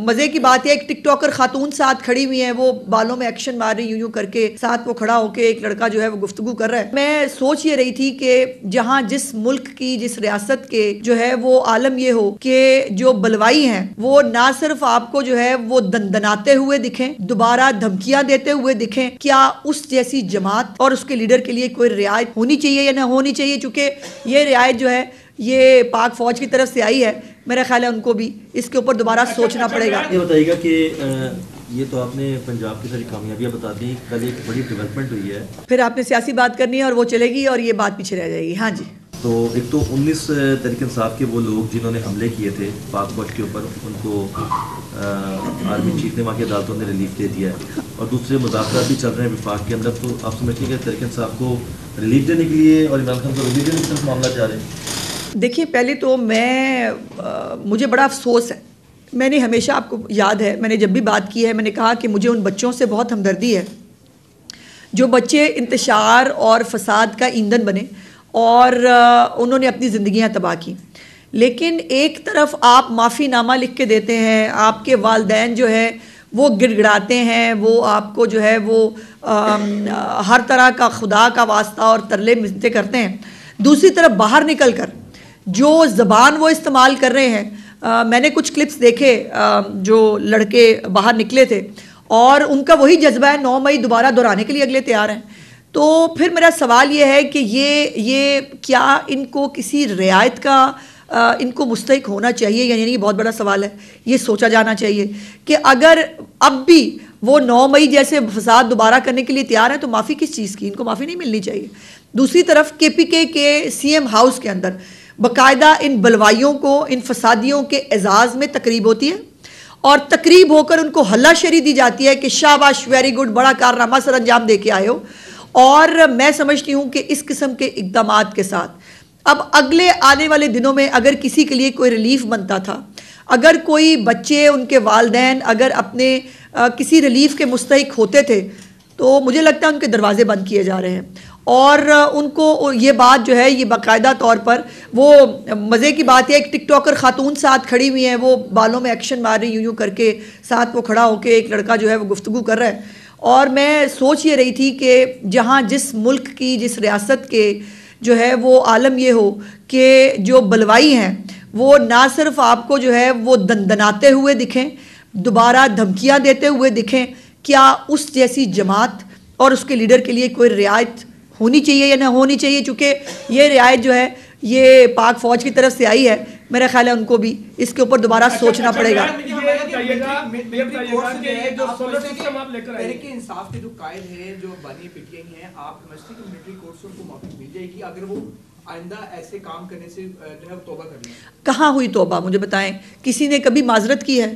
मजे की बात है, एक टिकटॉकर खातून साथ खड़ी हुई है, वो बालों में एक्शन मार रही यूं करके, साथ वो खड़ा होके एक लड़का जो है वो गुफ्तगू कर रहा है। मैं सोच ये रही थी कि जहां जिस मुल्क की, जिस रियासत के जो है वो आलम ये हो कि जो बलवाई हैं वो ना सिर्फ आपको जो है वो दंदनाते हुए दिखें, दोबारा धमकियां देते हुए दिखें, क्या उस जैसी जमात और उसके लीडर के लिए कोई रियायत होनी चाहिए या ना होनी चाहिए? चूंकि ये रियायत जो है ये पाक फौज की तरफ से आई है, मेरा ख्याल है उनको भी इसके ऊपर दोबारा सोचना पड़ेगा। ये बताइएगा कि ये तो आपने पंजाब की सारी कामयाबियां बता दी, कल एक बड़ी डेवलपमेंट हुई है, फिर आपने सियासी बात करनी है और वो चलेगी और ये बात पीछे रह जाएगी। हाँ जी, तो एक तो 19 तहरीक-ए-इंसाफ के वो लोग जिन्होंने हमले किए थे पाक फौज के ऊपर, उनको आर्मी चीफ ने वहाँ की अदालतों ने रिलीफ दे दिया है, और दूसरे मुज़ाकरात भी चल रहे हैं विफाक के अंदर। तो आप समझिए कि तहरीक-ए-इंसाफ को रिलीफ देने के लिए और इमरान खान को रिलीफ देने की तरफ मामला जा रहे हैं। देखिए पहले तो मुझे बड़ा अफसोस है, मैंने हमेशा, आपको याद है मैंने जब भी बात की है मैंने कहा कि मुझे उन बच्चों से बहुत हमदर्दी है जो बच्चे इंतशार और फसाद का ईंधन बने और उन्होंने अपनी ज़िंदगियां तबाह की। लेकिन एक तरफ आप माफ़ीनामा लिख के देते हैं, आपके वालिदैन जो है वो गिड़गिड़ाते हैं, वो आपको जो है वो हर तरह का खुदा का वास्ता और तरले मिन्नतें करते हैं। दूसरी तरफ बाहर निकल कर जो ज़बान वो इस्तेमाल कर रहे हैं, मैंने कुछ क्लिप्स देखे जो लड़के बाहर निकले थे और उनका वही जज्बा है 9 मई दोबारा दोहराने के लिए अगले तैयार हैं। तो फिर मेरा सवाल ये है कि ये क्या इनको किसी रियायत का इनको मुस्तहिक होना चाहिए या नहीं? बहुत बड़ा सवाल है, ये सोचा जाना चाहिए कि अगर अब भी वो 9 मई जैसे फसाद दोबारा करने के लिए तैयार है तो माफ़ी किस चीज़ की? इनको माफ़ी नहीं मिलनी चाहिए। दूसरी तरफ KPK के CM हाउस के अंदर बाकायदा इन बलवाइयों को, इन फसादियों के एजाज़ में तकरीब होती है और तकरीब होकर उनको हल्लाशेरी दी जाती है कि शाबाश, वेरी गुड, बड़ा कारनामा सर अंजाम दे के आए हो। और मैं समझती हूँ कि इस किस्म के इक़दामात के साथ अब अगले आने वाले दिनों में अगर किसी के लिए कोई रिलीफ बनता था, अगर कोई बच्चे, उनके वालिदैन अगर अपने किसी रिलीफ के मुस्तहिक होते थे, तो मुझे लगता है उनके दरवाजे बंद किए जा रहे हैं और उनको ये बात जो है ये बाकायदा तौर पर, वो मज़े की बात है, एक टिकटॉकर खातून साथ खड़ी हुई है, वो बालों में एक्शन मार रही यूं करके, साथ वो खड़ा होके एक लड़का जो है वो गुफ्तगू कर रहा है। और मैं सोच ये रही थी कि जहाँ जिस मुल्क की, जिस रियासत के जो है वो आलम ये हो कि जो बलवाई हैं वो ना सिर्फ आपको जो है वो दंदनाते हुए दिखें, दोबारा धमकियां देते हुए दिखें, क्या उस जैसी जमात और उसके लीडर के लिए कोई रियायत होनी चाहिए या ना होनी चाहिए? चूँकि ये रियायत जो है ये पाक फौज की तरफ से आई है, मेरा ख्याल है उनको भी इसके ऊपर दोबारा सोचना पड़ेगा। इंसाफ के जो कायद हैं, जो बानी PTI हैं, आप समझते हैं कि मिलिट्री कोर्ट से उनको माफी मिल जाएगी अगर वो आइंदा ऐसे काम करने से जो है तौबा कर लें? कहाँ हुई तौबा, मुझे बताएं, किसी ने कभी माजरत की है?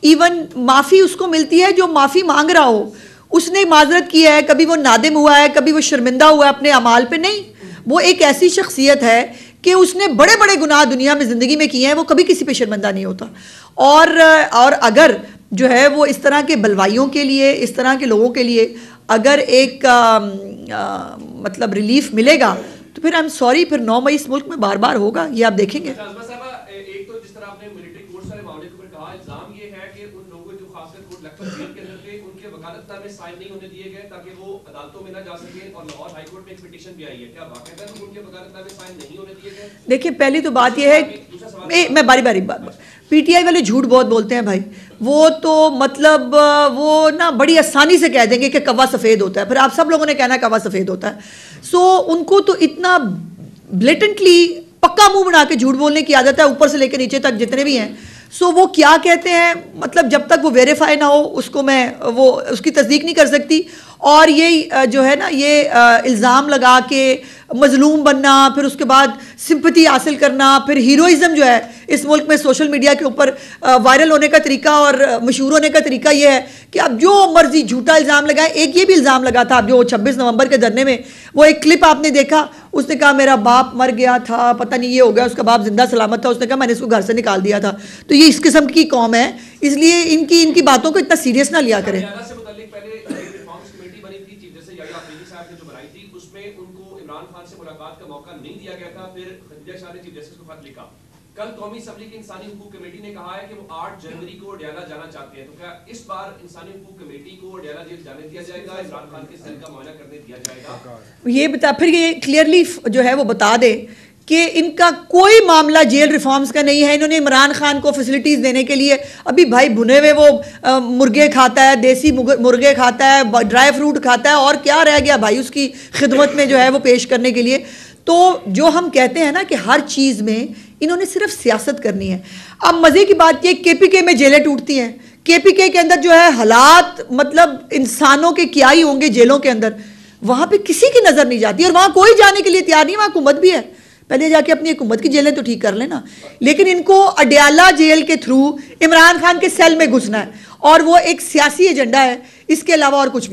इवन माफ़ी उसको मिलती है जो माफ़ी मांग रहा हो, उसने माजरत की है, कभी वो नादिम हुआ है, कभी वो शर्मिंदा हुआ है अपने अमाल पे? नहीं, वो एक ऐसी शख्सियत है कि उसने बड़े बड़े गुनाह दुनिया में ज़िंदगी में किए हैं, वो कभी किसी पे शर्मिंदा नहीं होता। और अगर जो है वो इस तरह के बलवाइयों के लिए, इस तरह के लोगों के लिए अगर एक मतलब रिलीफ मिलेगा तो फिर आई एम सॉरी, फिर 9 मई इस मुल्क में बार बार होगा, ये आप देखेंगे। एक तो जिस तरह आपने मिलिट्री कोर्ट वाले मामले के ऊपर कहा, इल्जाम ये है कि उन लोगों जो खासकर कोर्ट लखपत जेल के अंदर थे, उनके वकालतनामे में साइन नहीं होने दिए गए ताकि वो अदालतों में ना जा सके, और लाहौर हाई कोर्ट में एक पिटीशन भी आई है, क्या वाकई है उनके वकालतनामे में साइन नहीं होने दिए गए? देखिए पहली तो बात यह है, मैं बारी बारी PTI वाले झूठ बहुत बोलते हैं भाई, वो तो मतलब वो ना बड़ी आसानी से कह देंगे कि कौवा सफ़ेद होता है, फिर आप सब लोगों ने कहना कौवा सफ़ेद होता है। सो उनको तो इतना ब्लेटेंटली पक्का मुंह बना के झूठ बोलने की आदत है, ऊपर से लेकर नीचे तक जितने भी हैं। सो वो क्या कहते हैं, मतलब जब तक वो वेरीफाई ना हो उसको मैं वो उसकी तस्दीक नहीं कर सकती। और ये जो है ना, ये इल्ज़ाम लगा के मजलूम बनना, फिर उसके बाद सिंपैथी हासिल करना, फिर हीरोइज़म जो है इस मुल्क में सोशल मीडिया के ऊपर वायरल होने का तरीका और मशहूर होने का तरीका ये है कि आप जो मर्जी झूठा इल्ज़ाम लगाएं। एक ये भी इल्ज़ाम लगा था जो 26 नवंबर के धरने में, वो एक क्लिप आपने देखा, उसने कहा मेरा बाप मर गया था, पता नहीं ये हो गया, उसका बाप जिंदा सलामत था, उसने कहा मैंने इसको घर से निकाल दिया था। तो ये इस किस्म की कौम है, इसलिए इनकी बातों को इतना सीरियस ना लिया करें। कल कौमी असम्बली की इंसानी हुकूक कमेटी ने कहा है कि वो 8 जनवरी को अडयाला जाना चाहते हैं, तो क्या इस बार इंसानी हुकूक कमेटी को अडयाला जेल जाने दिया जाएगा? इमरान खान के सेल का मुआयना करने दिया जाएगा? ये बता, फिर ये क्लियरली जो है वो बता दे कि इनका कोई मामला जेल रिफॉर्म्स का नहीं है। इन्होंने इमरान खान को फैसिलिटीज़ देने के लिए अभी भाई भुने हुए वो मुर्गे खाता है, देसी मुर्गे खाता है, ड्राई फ्रूट खाता है, और क्या रह गया भाई उसकी खिदमत में जो है वो पेश करने के लिए। तो जो हम कहते हैं ना कि हर चीज़ में इन्होंने सिर्फ सियासत करनी है। अब मज़े की बात ये, KPK में जेलें टूटती हैं, KPK के अंदर जो है हालात मतलब इंसानों के क्या ही होंगे जेलों के अंदर, वहाँ पे किसी की नज़र नहीं जाती और वहाँ कोई जाने के लिए तैयार नहीं। वहाँ हुकूमत भी है, पहले जाके अपनी हुकूमत की जेलें तो ठीक कर लेना। लेकिन इनको अडयाला जेल के थ्रू इमरान खान के सेल में घुसना है और वो एक सियासी एजेंडा है, इसके अलावा और कुछ